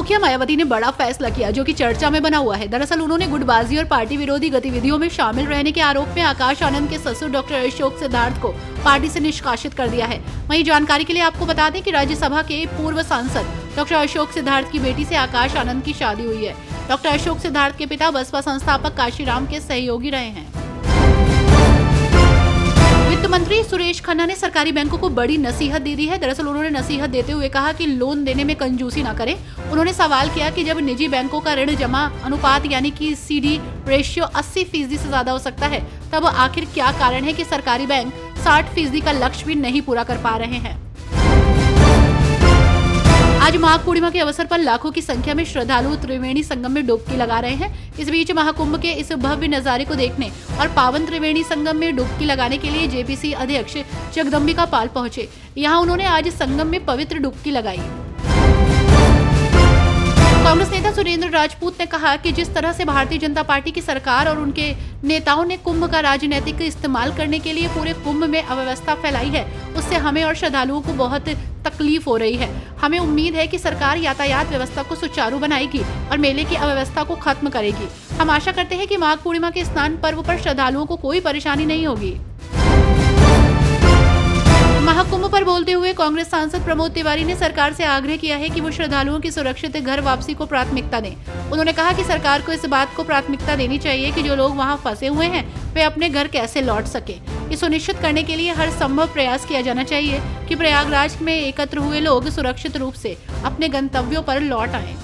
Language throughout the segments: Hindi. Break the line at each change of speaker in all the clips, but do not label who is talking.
मुखिया मायावती ने बड़ा फैसला किया जो कि चर्चा में बना हुआ है। दरअसल उन्होंने गुटबाजी और पार्टी विरोधी गतिविधियों में शामिल रहने के आरोप में आकाश आनंद के ससुर डॉक्टर अशोक सिद्धार्थ को पार्टी से निष्कासित कर दिया है। वहीं जानकारी के लिए आपको बता दें कि राज्यसभा के पूर्व सांसद डॉक्टर अशोक सिद्धार्थ की बेटी से आकाश आनंद की शादी हुई है। डॉक्टर अशोक सिद्धार्थ के पिता बसपा संस्थापक काशीराम के सहयोगी रहे हैं। वित्त मंत्री सुरेश खन्ना ने सरकारी बैंकों को बड़ी नसीहत दे दी है। दरअसल उन्होंने नसीहत देते हुए कहा कि लोन देने में कंजूसी न करें। उन्होंने सवाल किया कि जब निजी बैंकों का ऋण जमा अनुपात यानी कि CD रेशियो 80% से ज्यादा हो सकता है, तब आखिर क्या कारण है कि सरकारी बैंक 60% का लक्ष्य भी नहीं पूरा कर पा रहे हैं। आज माघ पूर्णिमा के अवसर पर लाखों की संख्या में श्रद्धालु त्रिवेणी संगम में डुबकी लगा रहे हैं। इस बीच महाकुंभ के इस भव्य नजारे को देखने और पावन त्रिवेणी संगम में डुबकी लगाने के लिए JPC अध्यक्ष जगदम्बिका पाल पहुंचे। यहां उन्होंने आज संगम में पवित्र डुबकी लगाई। कांग्रेस नेता सुरेंद्र राजपूत ने कहा कि जिस तरह से भारतीय जनता पार्टी की सरकार और उनके नेताओं ने कुंभ का राजनीतिक इस्तेमाल करने के लिए पूरे कुंभ में अव्यवस्था फैलाई है, उससे हमें और श्रद्धालुओं को बहुत तकलीफ हो रही है। हमें उम्मीद है कि सरकार यातायात व्यवस्था को सुचारू बनाएगी और मेले की अव्यवस्था को खत्म करेगी। हम आशा करते हैं कि माघ पूर्णिमा के स्नान पर्व पर श्रद्धालुओं को कोई परेशानी नहीं होगी। महाकुंभ पर बोलते हुए कांग्रेस सांसद प्रमोद तिवारी ने सरकार से आग्रह किया है कि वो श्रद्धालुओं की सुरक्षित घर वापसी को प्राथमिकता दें। उन्होंने कहा कि सरकार को इस बात को प्राथमिकता देनी चाहिए कि जो लोग वहां फंसे हुए हैं वे अपने घर कैसे लौट सके। ये सुनिश्चित करने के लिए हर संभव प्रयास किया जाना चाहिए कि प्रयागराज में एकत्र हुए लोग सुरक्षित रूप से अपने गंतव्यों पर लौट आएं।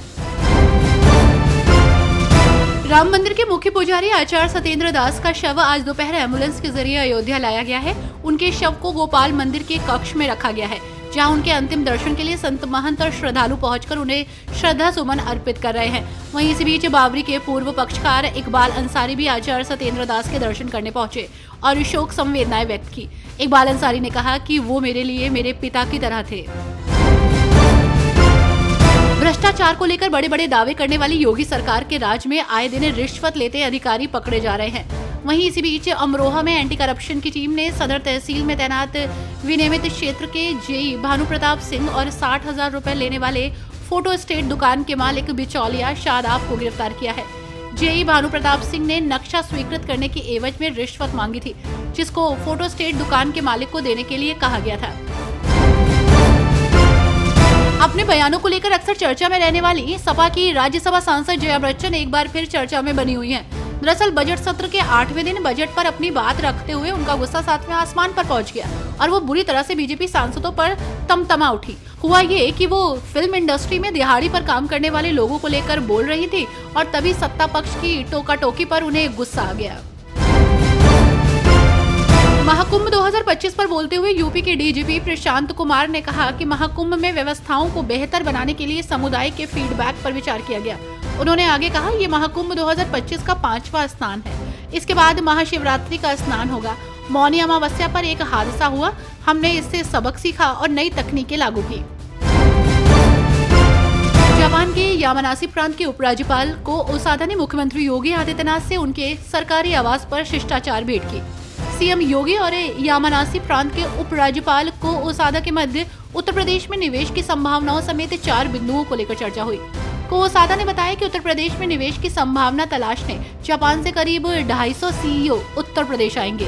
राम मंदिर के मुख्य पुजारी आचार्य सत्येंद्र दास का शव आज दोपहर एम्बुलेंस के जरिए अयोध्या लाया गया है। उनके शव को गोपाल मंदिर के कक्ष में रखा गया है, जहां उनके अंतिम दर्शन के लिए संत महंत और श्रद्धालु पहुंचकर उन्हें श्रद्धा सुमन अर्पित कर रहे हैं। वहीं इसी बीच बावरी के पूर्व पक्षकार इकबाल अंसारी भी आचार्य सत्येंद्र दास के दर्शन करने पहुंचे और शोक संवेदनाएं व्यक्त की। इकबाल अंसारी ने कहा कि वो मेरे लिए मेरे पिता की तरह थे। भ्रष्टाचार को लेकर बड़े बड़े दावे करने वाली योगी सरकार के राज में आए दिन रिश्वत लेते अधिकारी पकड़े जा रहे हैं। वहीं इसी बीच अमरोहा में एंटी करप्शन की टीम ने सदर तहसील में तैनात विनियमित क्षेत्र के JE भानु प्रताप सिंह और 60,000 रुपए लेने वाले फोटो स्टेट दुकान के मालिक बिचौलिया शादाब को गिरफ्तार किया है। JE भानु प्रताप सिंह ने नक्शा स्वीकृत करने की एवज में रिश्वत मांगी थी, जिसको फोटो स्टेट दुकान के मालिक को देने के लिए कहा गया था। अपने बयानों को लेकर अक्सर चर्चा में रहने वाली सपा की राज्यसभा सांसद जया बच्चन एक बार फिर चर्चा में बनी हुई हैं। दरअसल बजट सत्र के 8वें दिन बजट पर अपनी बात रखते हुए उनका गुस्सा 7वें आसमान पर पहुंच गया और वो बुरी तरह से बीजेपी सांसदों पर तमतमा उठी। हुआ ये कि वो फिल्म इंडस्ट्री में दिहाड़ी पर काम करने वाले लोगों को लेकर बोल रही थी और तभी सत्ता पक्ष की टोका टोकी पर उन्हें गुस्सा आ गया। महाकुंभ 2025 पर बोलते हुए यूपी के DGP प्रशांत कुमार ने कहा कि महाकुंभ में व्यवस्थाओं को बेहतर बनाने के लिए समुदाय के फीडबैक पर विचार किया गया। उन्होंने आगे कहा, ये महाकुंभ 2025 का 5वां स्नान है। इसके बाद महाशिवरात्रि का स्नान होगा। मौनी अमावस्या पर एक हादसा हुआ, हमने इससे सबक सीखा और नई तकनीकें लागू की। जापान के यामानासी प्रांत के उपराज्यपाल को ओसादा ने मुख्यमंत्री योगी आदित्यनाथ से उनके सरकारी आवास पर शिष्टाचार भेंट की। CM योगी और यामानासी प्रांत के उपराज्यपाल को ओसादा के मध्य उत्तर प्रदेश में निवेश की संभावनाओं समेत 4 बिंदुओं को लेकर चर्चा हुई। ओसादा ने बताया कि उत्तर प्रदेश में निवेश की संभावना तलाशने जापान से करीब 250 CEO उत्तर प्रदेश आएंगे।